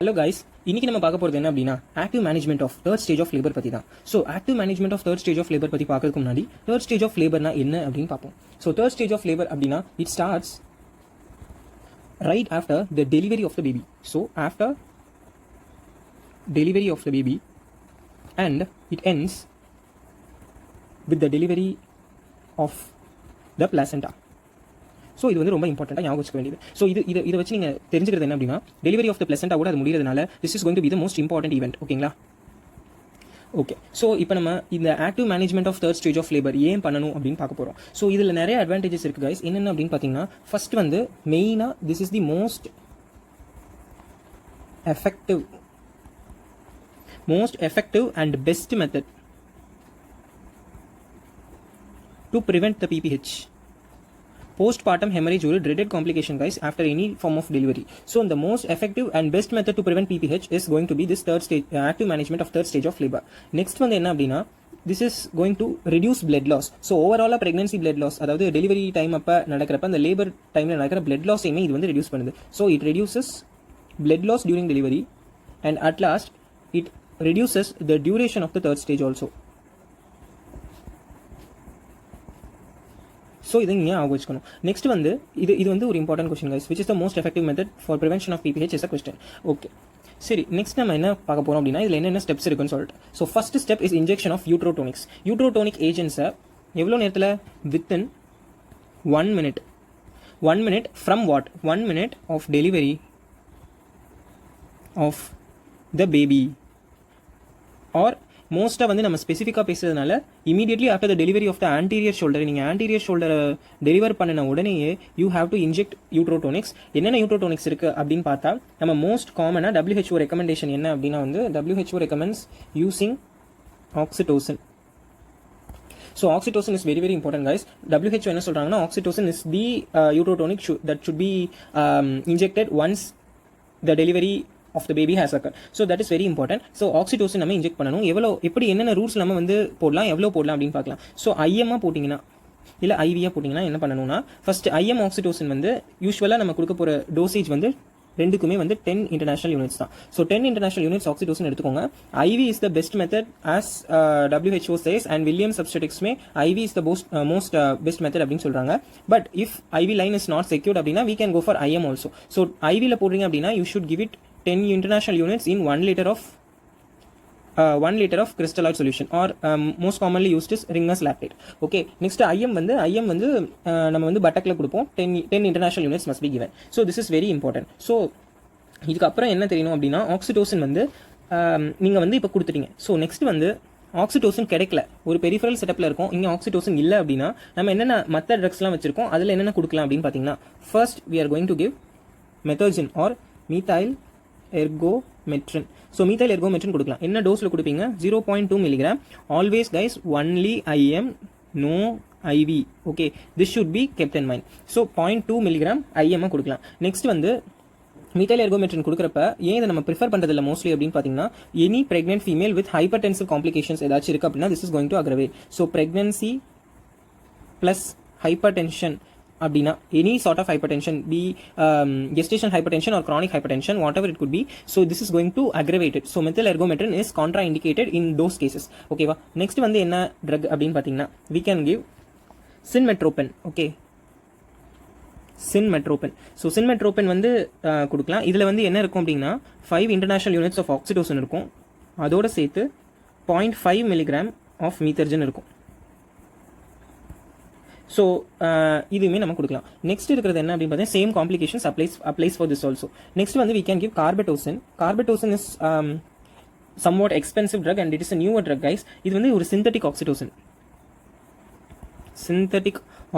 Hello guys, இன்னைக்கு நம்ம பார்க்க போகிறது என்ன அப்படின்னா active management of third stage of labour பற்றி தான். So active management of third stage of labour பற்றி பார்க்கறதுக்கு முன்னாடி தேர்ட் ஸ்டேஜ் ஆஃப் லேபர்னா என்ன அப்படின்னு பார்ப்போம். So third stage of labour அப்படின்னா it starts right after the delivery of the baby. So after delivery of the baby and it ends with the delivery of the placenta. So இது வந்து ரொம்ப இம்பார்ட்டண்ட்டாக ஞாபகம் வச்சுக்க வேண்டியது. ஸோ இதை வச்சு நீங்கள் தெரிஞ்சுக்கிறது என்ன அப்படின்னா டெலிவரி ஆஃப் த பிளசண்டா கூட அது முடியறதுனால this is going to be the most important event. ஓகேங்களா? ஓகே, ஸோ இப்போ நம்ம இந்த active management of third stage of labour ஏன் பண்ணணும் அப்படின்னு பார்க்க போகிறோம். ஸோ இதில் நிறைய அட்வான்டேஜஸ் இருக்குது கைஸ். என்னென்ன அப்படின்னு பார்த்தீங்கன்னா ஃபர்ஸ்ட் வந்து மெயினாக this is the most effective and best method to prevent the PPH. Postpartum hemorrhage ஒரு dreaded complication guys after any form of delivery. So the most effective and best method to prevent PPH is going to be this third stage active management of third stage of labor. Next வந்து என்ன அப்படின்னா this is going to reduce blood loss. So overall pregnancy blood loss, அதாவது delivery time அப்ப நடக்கிறப்ப அந்த labor timeல நடக்கிற blood loss இது வந்து reduce பண்ணுது. So it reduces blood loss during delivery and at last it reduces the duration of the third stage also. So இதை நீங்கள் ஞாபகம் வச்சுக்கணும். நெக்ஸ்ட் வந்து இது வந்து ஒரு important question guys. Which is the most effective method for prevention of PPH is a question. Okay, சரி, next நம்ம என்ன பார்க்க போகிறோம் அப்படின்னா இதில் என்னென்ன ஸ்டெப்ஸ் இருக்குன்னு சொல்லிட்டு. So first step is injection of uterotonics. Uterotonic ஏஜென்ட்ஸை எவ்வளோ நேரத்தில்? Within 1 minute. 1 minute from what? 1 minute of delivery of the baby. Or மோஸ்ட்டாக வந்து நம்ம ஸ்பெசிஃபிக்காக பேசுறதுனால immediately after the delivery of the anterior shoulder, நீங்கள் ஆன்டீரியர் ஷோல்டரை டெலிவர் பண்ணின உடனேயே you have to inject uterotonics. என்னென்ன யூட்ரோடோனிக்ஸ் இருக்குது அப்படின்னு பார்த்தா நம்ம மோஸ்ட் காமனாக WHO ரெக்கமெண்டேஷன் என்ன அப்படின்னா வந்து WHO recommends using oxytocin. So oxytocin is very very important guys. WHO என்ன சொல்கிறாங்கன்னா oxytocin is the uterotonic that should be injected once the delivery of the baby has occurred. So that is very important. So oxytocin நம்ம inject பண்ணணும். எப்படி என்னென்ன roots நம்ம வந்து போடலாம், எவ்வளோ போடலாம் அப்படின்னு பார்க்கலாம். ஸோ IM-ஆ போட்டிங்கன்னா இல்லை IV-ஆ போட்டிங்கன்னா என்ன பண்ணணும்னா ஃபர்ஸ்ட் IM ஆக்சிடோசின் வந்து யூஸ்வலாக நம்ம கொடுக்க போகிற டோசேஜ் வந்து ரெண்டுக்குமே வந்து 10 international units தான். ஸோ 10 international units ஆக்சிடோசின் எடுத்துக்கோங்க. IV is the best method as WHO says and Williams Obstetricsமே IV is the most best method அப்படின்னு சொல்கிறாங்க. But if IV line is not secured அப்படின்னா we can go for IM also. So IV-ல போடுறீங்க அப்படின்னா you should give it 10 international units in 1 liter of crystalloid solution or most commonly used is Ringer's lactate. Okay, next IM வந்து நம்ம வந்து பட்டக்கில் கொடுப்போம். 10 international units must be given. So this is very important. So இதுக்கப்புறம் என்ன தெரியணும் அப்படின்னா oxytocin வந்து நீங்கள் வந்து இப்போ கொடுத்துட்டீங்க. ஸோ நெக்ஸ்ட் வந்து ஆக்சிடோசின் கிடைக்கல, ஒரு பெரிஃபரல் செட்டப்பில் இருக்கும், இங்கே ஆக்சிடோசின் இல்லை அப்படின்னா நம்ம என்னென்ன மற்ற ட்ரக்ஸ்லாம் வச்சிருக்கோம் அதில் என்னென்ன கொடுக்கலாம் அப்படின்னு பார்த்தீங்கன்னா first we are going to give methergine or methyl ergometrin. So methyl ergometrine கொடுக்கலாம். என்ன டோஸில் கொடுப்பீங்க? 0.2 mg. Always guys only IM, no IV. Okay, this should be kept in mind. So 0.2 mg IM கொடுக்கலாம். நெக்ஸ்ட் வந்து methyl ergometrine கொடுக்குறப்ப ஏன் இதை நம்ம ப்ரிஃபர் பண்ணுறதில்ல மோஸ்ட்லி அப்படின்னு பார்த்தீங்கன்னா any pregnant female with hypertensive complications ஏதாச்சும் இருக்குது அப்படின்னா this is going to aggravate. So pregnancy plus hypertension அப்படின்னா any sort of hypertension be gestation hypertension or chronic hypertension whatever it could be, so this is going to aggravate it. So methyl ergometrin is contraindicated in those cases. ஓகேவா? Next வந்து என்ன drug அப்படின்னு பார்த்தீங்கன்னா we can give sinmetropin. Okay, sinmetropin. So sinmetropin வந்து கொடுக்கலாம். இதில் வந்து என்ன இருக்கும் அப்படின்னா 5 international units of oxytocin இருக்கும், அதோட சேர்த்து 0.5 mg of methergin இருக்கும். ஸோ இதுவுமே நம்ம கொடுக்கலாம். நெக்ஸ்ட் இருக்கிறது என்ன அப்படின்னு பார்த்தீங்கன்னா same complications applies for this also. Next வந்து we can give carbetocin. Carbetocin is somewhat expensive drug and it is a newer drug guys. இது வந்து ஒரு synthetic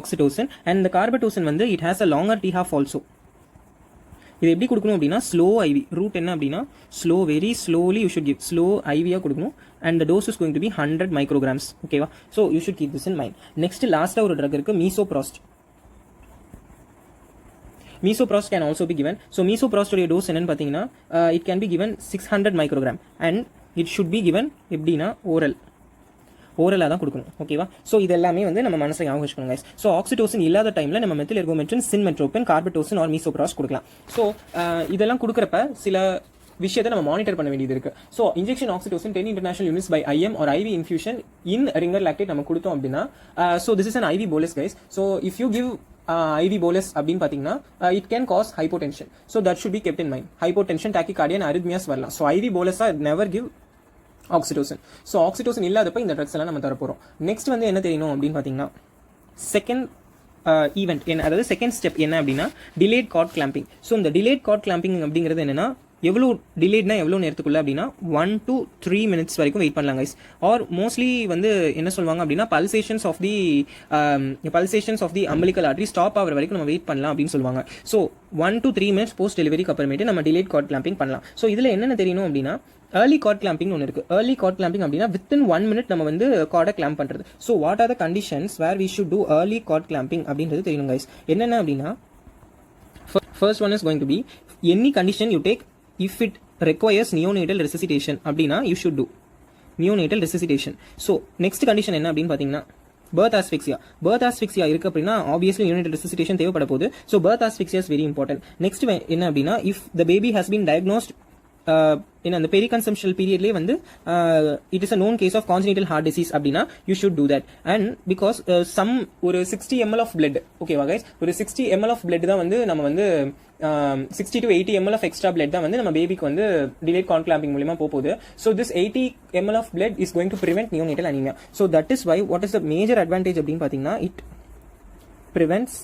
oxytocin and the carbetocin வந்து it has a longer T-half also. இது எப்படி கொடுக்கணும் அப்படின்னா slow IV. Route என்ன அப்படின்னா very slowly you should give. Slow IV-ஆக கொடுக்கணும் and the dose is going to be 100 micrograms. ஓகேவா? So you should keep this in mind. Next லாஸ்ட்டாக ஒரு ட்ரக் இருக்குது misoprostol. Misoprostol can also be given. So மீசோப்ராஸ்டோடைய dose என்னன்னு பார்த்தீங்கன்னா it can be given 600 microgram and it should be given எப்படின்னா ஓரலாக தான் கொடுக்கணும். ஓகேவா? ஸோ இது எல்லாமே வந்து நம்ம மனசை ஞாபகம் வச்சுக்கணும் கைஸ். ஸோ ஆக்சிடோசின் இல்லாத டைமில் நம்ம மெத்தில் எர்கோமெட்ரின், சின்மெட்ரோபின், கார்பெட்டோசின் ஆர் மீசோப்ராஸ் கொடுக்கலாம். ஸோ இதெல்லாம் கொடுக்குறப்ப சில விஷயத்தை நம்ம மானிட்டர் பண்ண வேண்டியது இருக்கு. So injection oxytocin 10 international units by IM or IV infusion in ringer lactate நம்ம கொடுத்தோம் அப்படின்னா, so this is an IV bolus guys. So if you give IV bolus அப்படின்னு பார்த்தீங்கன்னா it can cause hypotension. So that should be kept in mind. Hypotension, tachycardia and arrhythmias வரலாம். So IV bolus never give oxytocin. So oxytocin இல்லாதப்ப இந்த drugs எல்லாம் நம்ம தரப்போகிறோம். Next வந்து என்ன தெரியணும் அப்படின்னு பார்த்தீங்கன்னா, செகண்ட் ஈவெண்ட் என்ன, அதாவது செகண்ட் ஸ்டெப் என்ன அப்படின்னா டிலேட் கார்ட் கிளாம்பிங். ஸோ இந்த டிலேட் கார்ட் கிளாம்பிங் அப்படிங்கிறது என்னன்னா, எவ்வளோ டிலேட்னா எவ்வளோ நேரத்துக்குள்ள அப்படின்னா 1 to 3 minutes வரைக்கும் வெயிட் பண்ணலாம் கைஸ். ஆர் மோஸ்ட்லி வந்து என்ன சொல்லுவாங்க அப்படின்னா pulsations of the umbilical artery stop ஆகிற வரைக்கும் நம்ம வெயிட் பண்ணலாம் அப்படின்னு சொல்லுவாங்க. ஸோ 1 to 3 minutes போஸ்ட் டெலிவரிக்கு அப்புறமேட்டு நம்ம டிலேட் கார்ட் கிளாம்பிங் பண்ணலாம். ஸோ இதில் என்னென்ன தெரியணும் அப்படின்னா, ஏர்லி கார்ட் கிளாம்பிங் ஒன்று இருக்குது. ஏர்லி கார்ட் கிளாம்பிங் அப்படின்னா வித்தின் 1 minute நம்ம வந்து கார்டை கிளாம்ப் பண்ணுறது. So what are the conditions where we should do early cord clamping அப்படின்றது தெரியணும் கைஸ். என்னென்ன அப்படின்னா, first one is going to be any condition you take if it requires neonatal resuscitation அப்படின்னா you should do neonatal resuscitation. So next condition என்ன அப்படின்னு பார்த்தீங்கன்னா, birth asphyxia இருக்கு அப்படின்னா obviously neonatal resuscitation தேவைப்பட போகுது. So birth asphyxia is very important. Next என்ன அப்படின்னா, if the baby has been diagnosed in the periconceptual periodலயே வந்து it is a known case of congenital heart disease அப்படின்னா you should do that. And because some ஒரு 60 ml of blood, ஓகேவா guys, ஒரு 60 ml of blood தான் வந்து நம்ம வந்து 60 to 80 ml of extra blood தான் வந்து நம்ம பேபிக்கு வந்து delayed cord clamping மூலமா போகுது. So this 80 ml of blood is going to prevent neonatal anemia. So that is why what is the major advantage அப்படின்னு பார்த்தீங்கன்னா, it prevents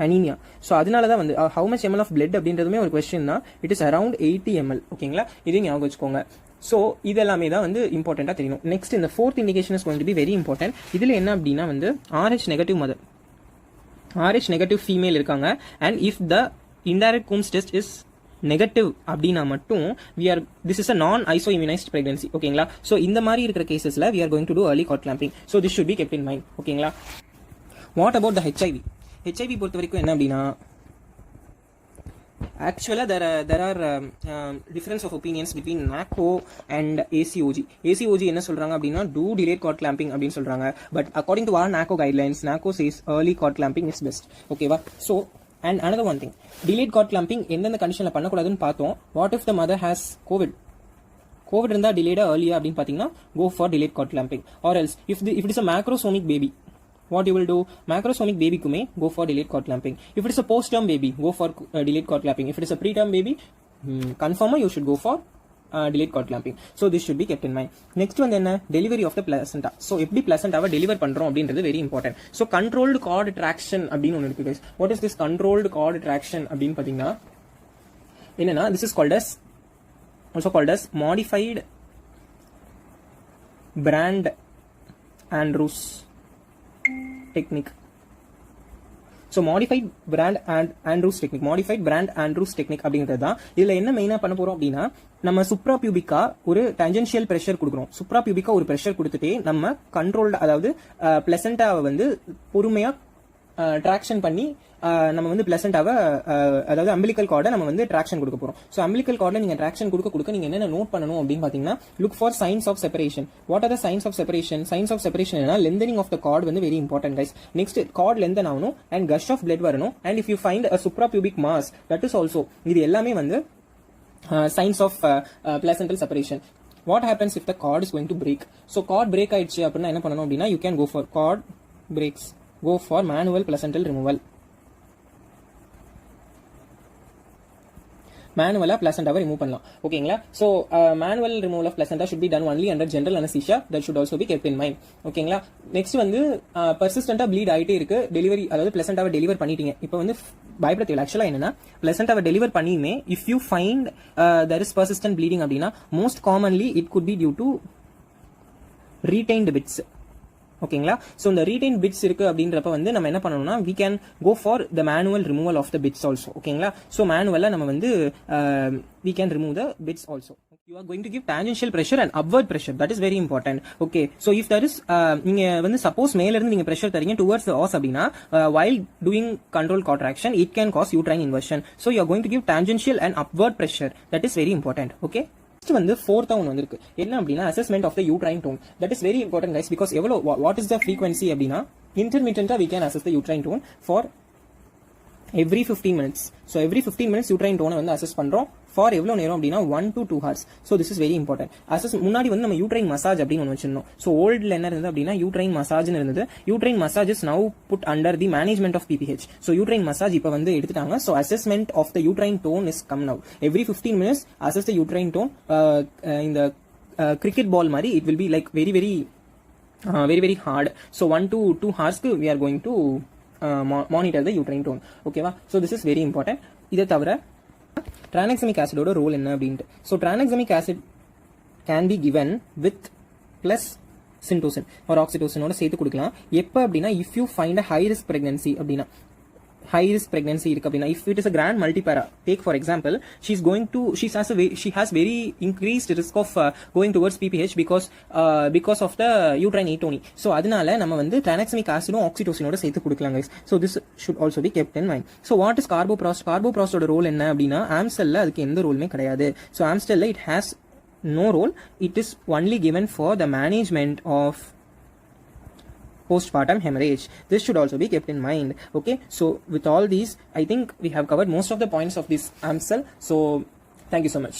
anemia. ஸோ அதனால தான் வந்து how much ml of blood அப்படின்றதுமே ஒரு question தான். It is around 80 ml. ஓகேங்களா, இதையும் ஞாபகம் வச்சுக்கோங்க. ஸோ இதெல்லாமே தான் வந்து இம்பார்ட்டண்ட்டாக தெரியணும். நெக்ஸ்ட் இந்த fourth indication is going to be very important. இதில் என்ன அப்படின்னா வந்து RH negative mother, RH negative female இருக்காங்க. And if the indirect Coombs test is negative அப்படின்னா மட்டும் this is a non-ISO immunized pregnancy. ஓகேங்களா, ஸோ இந்த மாதிரி இருக்கிற கேசஸில் we are going to do early cord clamping. So this should be kept in mind. ஓகேங்களா. What about the HIV? HIV பொறுத்த வரைக்கும் என்ன அப்படின்னா, actually there are difference of opinions between NACO and ACOG. ACOG என்ன சொல்றாங்க அப்படின்னா do delayed cord clamping அப்படின்னு சொல்றாங்க. But according to our NACO guidelines, NACO says early cord clamping is best. ஓகேவா. So and another one thing, delayed cord clamping எந்தெந்த கண்டிஷன்ல பண்ணக்கூடாதுன்னு பார்த்தோம். What if the mother has COVID இருந்தா delayed earlier அப்படின்னு பார்த்தீங்கன்னா go for delayed cord clamping. Or else if it is a macrosomic baby, what you will do, macrosomic baby kume go for delayed cord clamping. If it is a post-term baby, go for delayed cord clamping. If it is a preterm baby, confirm you should go for delayed cord clamping. So this should be kept in mind. Next one enna, delivery of the placenta. So eppadi placenta va deliver pandrom அப்படின்றது very important. So controlled cord traction அப்படினு ஒன்னு இருக்கு guys. What is this controlled cord traction அப்படினு பாத்தீங்கன்னா என்னன்னா, this is also called as modified Brand Andrews technique. So modified Brand Andrews technique அப்படிங்கிறது தான். இதுல என்ன மெயினா பண்ண போறோம் அப்படின்னா, நம்ம சுப்ராபியூபிக்கா ஒரு டான்ஜென்ஷியல் பிரஷர் கொடுக்குறோம். சுப்ராபியூபிக்கா ஒரு பிரஷர் கொடுத்துட்டே நம்ம கண்ட்ரோல்டு, அதாவது பிளசண்டாவை வந்து பொறுமையா ட்ராக்ஷன் பண்ணி நம்ம வந்து பிளசண்டாவை, அதாவது அம்பிளிக்கல் கார்டை நம்ம வந்து ட்ராக்ஷன் கொடுக்க போறோம். ஸோ அம்பிளிக்கல் கார்டில் நீங்க ட்ராக்ஷன் கொடுக்க நீங்க என்னென்ன நோட் பண்ணணும் அப்படின்னு பாத்தீங்கன்னா, look for signs of separation. What are the signs of separation? Signs of separation என்ன, லென்தனிங் ஆஃப் த கார்டு வந்து very important guys. Next cord lengthen ஆகணும் அண்ட் கஷ் ஆஃப் பிளட் வரணும். And if you find a suprapubic mass, that is also, இது எல்லாமே வந்து signs of placental separation. What happens if the cord is going to break? So cord break ஆயிடுச்சு அப்படின்னா என்ன பண்ணணும் அப்படின்னா, you can go for cord breaks, go for manual placental removal. மேனுவலா பிளசண்டாவை ரிமூவ் பண்ணலாம். ஓகேங்களா. So manual removal of placenta should be done only under general anaesthesia. That should also be kept in mind. ஓகேங்களா. Next வந்து பர்சிஸ்டண்டா pleat ஆகிட்டே இருக்கு, delivery, அதாவது பிளசண்டாவை டெலிவர் பண்ணிட்டீங்க. இப்போ வந்து பயப்பட தேவை. ஆக்சுவலா என்னன்னா, பிளசண்டாவை டெலிவர் பண்ணியுமே if you find there is persistent bleeding அப்படின்னா most commonly it could be due to retained bits. ஓகேங்களா. ஸோ இந்த ரீடைன் பிட்ஸ் இருக்கு அப்படின்றப்ப வந்து நம்ம என்ன பண்ணணும்னா, we can go for the manual removal of the bits also. ஓகேங்களா. ஸோ மேனுவலா நம்ம வந்து we can remove the bits also. You are going to give tangential pressure and upward pressure. That is very important. Okay. So if there is நீங்க வந்து suppose மேல இருந்து நீங்க pressure தரீங்க towards the os அப்படின்னா while doing control contraction it can cause uterine inversion. So you are going to give tangential and upward pressure. That is very important. Okay. வந்து fourth one வந்திருக்கு. என்ன அப்படின்னா, assessment of the uterine tone. That is very important guys, because எவ்வளவு, what is the frequency அப்படின்னா, intermittently we can assess the uterine tone for every 15 minutes. So every 15 minutes uterine tone வந்து assess பண்றோம் for எவ்வளோ நேரம் அப்படின்னா 1 to 2 hours. So this is very important. assess முன்னாடி வந்து நம்ம uterine massage அப்படின்னு ஒன்று வச்சிருந்தோம். So oldல என்ன இருந்தது அப்படின்னா uterine massageன்னு இருந்தது. uterine massage is now put under the management of PPH. So uterine massage இப்போ வந்து எடுத்துட்டாங்க. So assessment of the uterine tone is come now. Every 15 minutes assess the uterine tone. In the cricket ball மாதிரி it will be like very hard. So 1 to 2 hours we are going to monitor the uterine tone. Okay va? So this is very important. இதை தவிர tranexamic acid ஓட role என்ன அப்படின்ட்டு. So tranexamic acid can be given with plus syntocin or oxytocin ஓட சேர்த்து கொடுக்கலாம். எப்போ அப்படின்னா if you find a high risk pregnancy அப்படின்னா இருக்கு அப்படின்னா if it is a grand multipara, take for example she has very increased risk of going towards PPH because of the uterine atony. So அதனால நம்ம வந்து tranexamic acid oxytocin ஓட சேர்த்து கொடுக்கலாம் guys. So this should also be kept in mind. So what is carboprost ஓட role என்ன அப்படின்னா AMTSL அதுக்கு எந்த ரோலுமே கிடையாது. So AMTSL it has no role. It is only given for the management of postpartum hemorrhage. This should also be kept in mind. Okay, so with all these I think we have covered most of the points of this AMTSL. So thank you so much.